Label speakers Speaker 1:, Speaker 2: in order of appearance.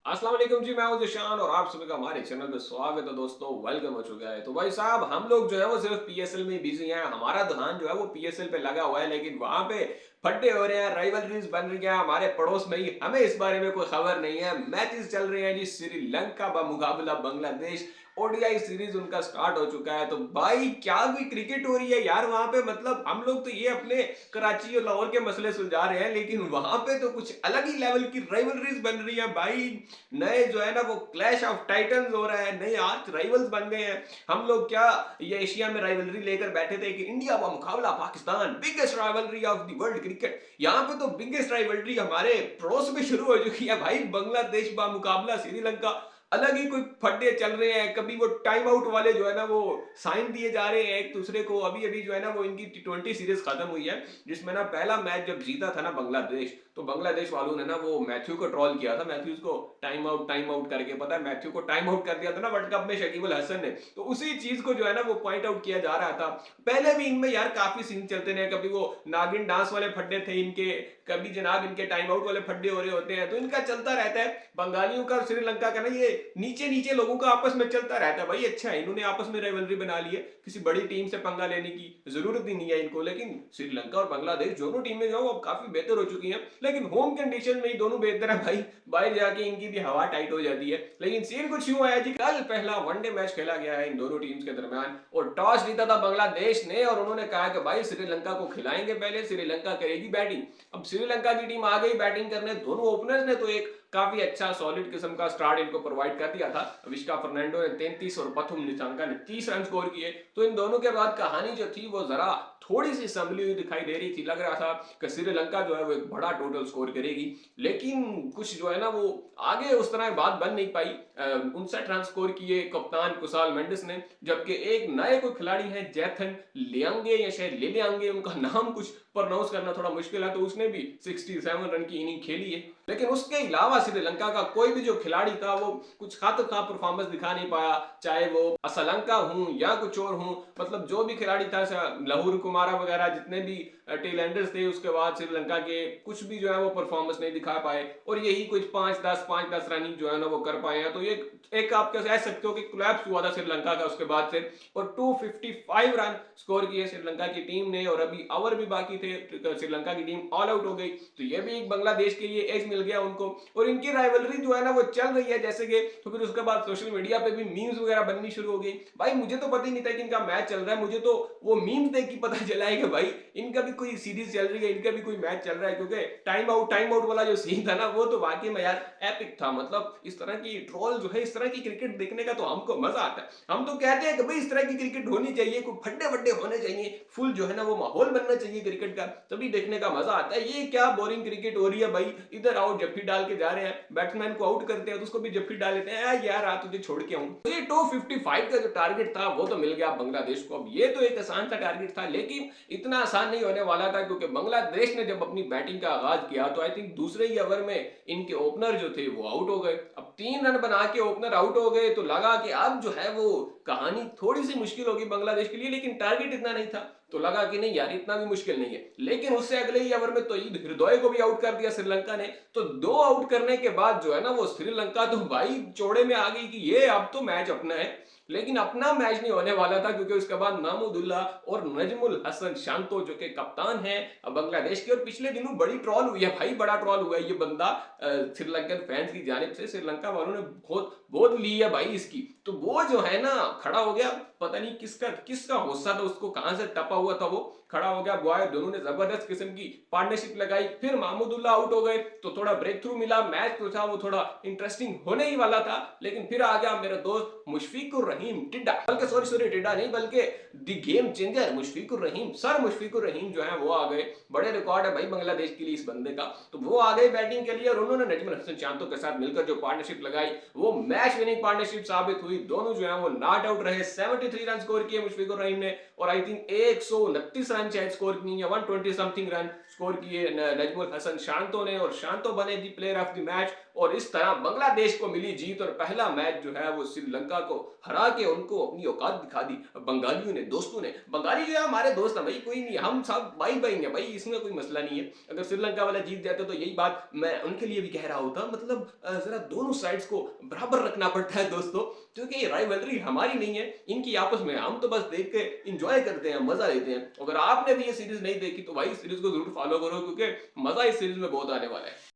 Speaker 1: अस्सलाम वालेकुम जी, मैं हूं जिशान और आप सभी का हमारे चैनल पे स्वागत है दोस्तों। वेलकम हो चुका है। तो भाई साहब, हम लोग जो है वो सिर्फ पीएसएल में बिजी हैं। हमारा ध्यान जो है वो पीएसएल पे लगा हुआ है, लेकिन वहां पे फड्डे हो रहे हैं, राइवलरीज बन रही हैं हमारे पड़ोस में ही। हमें इस बारे में कोई खबर नहीं है। मैचेस चल रहे हैं जी, श्रीलंका का मुकाबला बांग्लादेश, ओडीआई सीरीज उनका स्टार्ट हो चुका है। तो भाई क्या कोई क्रिकेट हो रही है यार वहां पे। मतलब हम लोग तो ये अपने कराची और लाहौर के मसले सुलझा रहे हैं, लेकिन वहां पे तो कुछ अलग ही लेवल की राइवलरीज बन रही है भाई। नए जो है ना वो क्लैश ऑफ टाइटंस हो रहा है, नए आर्च राइवल्स बन गए हैं। हम लोग क्या ये एशिया में राइवलरी लेकर बैठे थे कि इंडिया का मुकाबला Pakistan, biggest rivalry of the world cricket. यहाँ पे तो बिगेस्ट राइवलरी हमारे पड़ोस में शुरू हो चुकी है भाई। बांग्लादेश बा मुकाबला श्रीलंका, अलग ही कोई फड्डे चल रहे हैं। कभी वो टाइम आउट वाले जो है ना वो साइन दिए जा रहे हैं एक दूसरे को। अभी अभी जो है ना वो इनकी टी20 सीरीज खत्म हुई है, जिसमें ना पहला मैच जब जीता था ना बांग्लादेश, तो बांग्लादेश वालों ने ना वो मैथ्यू को ट्रोल किया था। मैथ्यूज को टाइम आउट करके, पता है मैथ्यू को टाइम आउट कर दिया था ना वर्ल्ड कप में शकीब अल हसन ने। तो उसी चीज को जो है ना वो पॉइंट आउट किया जा रहा था। पहले भी इनमें यार काफी सीन चलते रहे। कभी वो नागिन डांस वाले फड्डे थे इनके, कभी जनाब इनके टाइम आउट वाले फड्डे हो रहे होते हैं। तो इनका चलता रहता है। बंगालियों का श्रीलंका का ना ये नीचे नीचे लोगों का आपस में चलता रहता है भाई। अच्छा है, इन्होंने आपस में राइवलरी बना ली है। किसी बड़ी टीम से पंगा लेने की जरूरत ही नहीं है इनको। लेकिन श्रीलंका और बांग्लादेश दोनों टीमें जो अब काफी बेहतर हो चुकी हैं, लेकिन होम कंडीशन में ही दोनों बेहतर है भाई। बाहर जाके इनकी भी हवा टाइट हो जाती है। लेकिन सीन कुछ यूं आया जी, कल पहला वनडे मैच खेला गया है इन दोनों टीम्स के दरमियान, और टॉस जीता था बांग्लादेश ने, और उन्होंने कहा कि भाई श्रीलंका को खिलाएंगे, पहले श्रीलंका करेगी बैटिंग। अब श्रीलंका की टीम आ गई बैटिंग करने। दोनों ओपनर्स ने तो एक काफी अच्छा सॉलिड किस्म का स्टार्ट इनको प्रोवाइड कर दिया था। अविष्का फर्नांडो ने 33 और पथुम निशंका ने 30 रन स्कोर किए। तो इन दोनों के बाद कहानी जो थी वो जरा थोड़ी सी संभली हुई दिखाई दे रही थी। लग रहा था कि श्रीलंका जो है वो एक बड़ा टोटल स्कोर करेगी, लेकिन कुछ जो है ना वो आगे उस तरह बात बन नहीं पाई। 59 रन स्कोर किए कप्तान कुशाल मेंडिस ने, जबकि एक नए कोई खिलाड़ी है जैथन लियांगे या शायद लेलियांगे, उनका नाम कुछ प्रोनाउंस करना थोड़ा मुश्किल है, तो उसने भी 67 रन की इनिंग खेली है। लेकिन उसके अलावा श्रीलंका का कोई भी जो खिलाड़ी था वो कुछ खातिर खा परफॉर्मेंस दिखा नहीं पाया। चाहे वो असलंका हूं या कुछ और हूं, मतलब जो भी खिलाड़ी था, लहूर कुमारा वगैरह जितने भी टेलेंडर्स थे, उसके बाद श्रीलंका के कुछ भी जो है वो परफॉर्मेंस नहीं दिखा पाए। और यही कुछ 5-10 रनिंग जो है ना वो कर पाए हैं। तो ये एक आप कह सकते हो कि कोलैप्स हुआ था श्रीलंका का उसके बाद से। और 255 रन स्कोर किए श्रीलंका की टीम ने, और अभी ओवर भी बाकी थे। श्रीलंका की टीम ऑल आउट हो गई। तो ये भी एक बांग्लादेश के लिए एज मिल गया उनको। और इनकी राइवलरी जो है ना वो चल रही है जैसे कि। तो फिर उसके बाद सोशल मीडिया पे भी मीम्स वगैरह बननी शुरू हो गई। भाई मुझे तो पता ही नहीं था कि इनका मैच चल रहा है। मुझे तो वो मीम्स देख के पता चला है कि भाई इनका भी कोई सीरीज चल रही है, इनका भी कोई मैच चल रहा है। क्योंकि टाइम आउट वाला जो सीन था ना वो तो वाकई में यार एपिक था। मतलब इस तरह की ट्रोल जो है, इस तरह की क्रिकेट देखने का तो हमको मजा आता है। हम तो कहते हैं कि भाई इस तरह की क्रिकेट होनी चाहिए, कोई फड्डे वड्डे होने चाहिए, फुल जो है ना वो माहौल बनना चाहिए क्रिकेट का, तभी देखने का मजा आता है। ये क्या बोरिंग क्रिकेट हो रही है भाई। इधर आओ जफ्फी डाल के जा रहे हैं, बैट्समैन को आउट करते हैं तो उसको भी जफ्फी डाल लेते हैं, यार आ तुझे छोड़ के आऊं। तो ये 255 का जो टारगेट था वो तो मिल गया बांग्लादेश को। अब ये तो एक आसान सा टारगेट था, लेकिन इतना आसान नहीं होने वाला था, क्योंकि बांग्लादेश ने जब अपनी बैटिंग का आगाज किया तो आई थिंक दूसरे ही ओवर में इनके ओपनर जो थे वो आउट हो गए। अब 3 रन बना के ओपनर आउट हो गए, तो लगा कि अब जो है वो कहानी थोड़ी सी मुश्किल होगी बांग्लादेश के लिए। लेकिन टारगेट इतना नहीं था, तो लगा कि नहीं यार इतना भी मुश्किल नहीं है। लेकिन उससे अगले ही ओवर में तो ईद हृदय को भी आउट कर दिया श्रीलंका ने। तो 2 आउट करने के बाद जो है ना वो श्रीलंका तो भाई चौड़े में आ गई कि ये अब तो मैच अपना है। लेकिन अपना मैच नहीं होने वाला था, क्योंकि उसके बाद नामुदुल्ला और नजमुल हसन शांतो जो कि कप्तान है बांग्लादेश के, और पिछले दिनों बड़ी ट्रॉल हुई है भाई, बड़ा ट्रॉल हुआ है ये बंदा श्रीलंकन फैंस की जानिब से। श्रीलंका वालों ने बहुत बहुत ली है भाई इसकी। तो वो जो है ना खड़ा हो गया, पता नहीं किसका किसका गुस्सा था, उसको कहां से टपा हुआ था, वो खड़ा हो गया बॉय। दोनों ने जबरदस्त किस्म की पार्टनरशिप लगाई। फिर महमूदुल्लाह आउट हो गए, तो थोड़ा ब्रेक थ्रू मिला। मैच तो था वो थोड़ा इंटरेस्टिंग होने ही वाला था, लेकिन फिर आ गया मेरा दोस्त मुशफिकुर रहीम टिड्डा, बल्कि सॉरी टिड्डा नहीं बल्कि the game changer Mushfiqur Rahim, sir Mushfiqur Rahim जो है वो आ गए। बड़े रिकॉर्ड है भाई बांग्लादेश के लिए इस बंदे का। तो वो आ गए बैटिंग के लिए, और उन्होंने नजमुल हसन शांतो के साथ मिलकर जो पार्टनरशिप लगाई वो मैच विनिंग पार्टनरशिप साबित हुई। दोनों जो है वो नॉट आउट रहे। 73 रन स्कोर किए मुशफिकुर रहीम ने, और आई थिंक 129 रन शायद स्कोर किए, 120 समथिंग रन स्कोर किए नजमुल हसन शांतो ने, और शांतो बने दी प्लेयर ऑफ द मैच। और इस तरह बांग्लादेश को मिली जीत और पहला मैच जो है वो श्रीलंका को हरा के उनको अपनी औकात दिखा दी बंगालियों ने, दोस्तों ने। बंगाली जो है हमारे दोस्त हैं भाई, कोई नहीं, हम सब भाई भाई हैं भाई, इसमें कोई मसला नहीं है। अगर श्रीलंका वाला जीत जाते तो यही बात मैं उनके लिए भी कह रहा होता। मतलब जरा दोनों साइड्स को बराबर रखना पड़ता है दोस्तों, क्योंकि राइवलरी हमारी नहीं है, इनकी आपस में। हम तो बस देख के इंजॉय करते हैं, मजा लेते हैं। अगर आपने भी ये सीरीज नहीं देखी तो भाई सीरीज को जरूर फॉलो करो, क्योंकि मजा इस सीरीज में बहुत आने वाला है।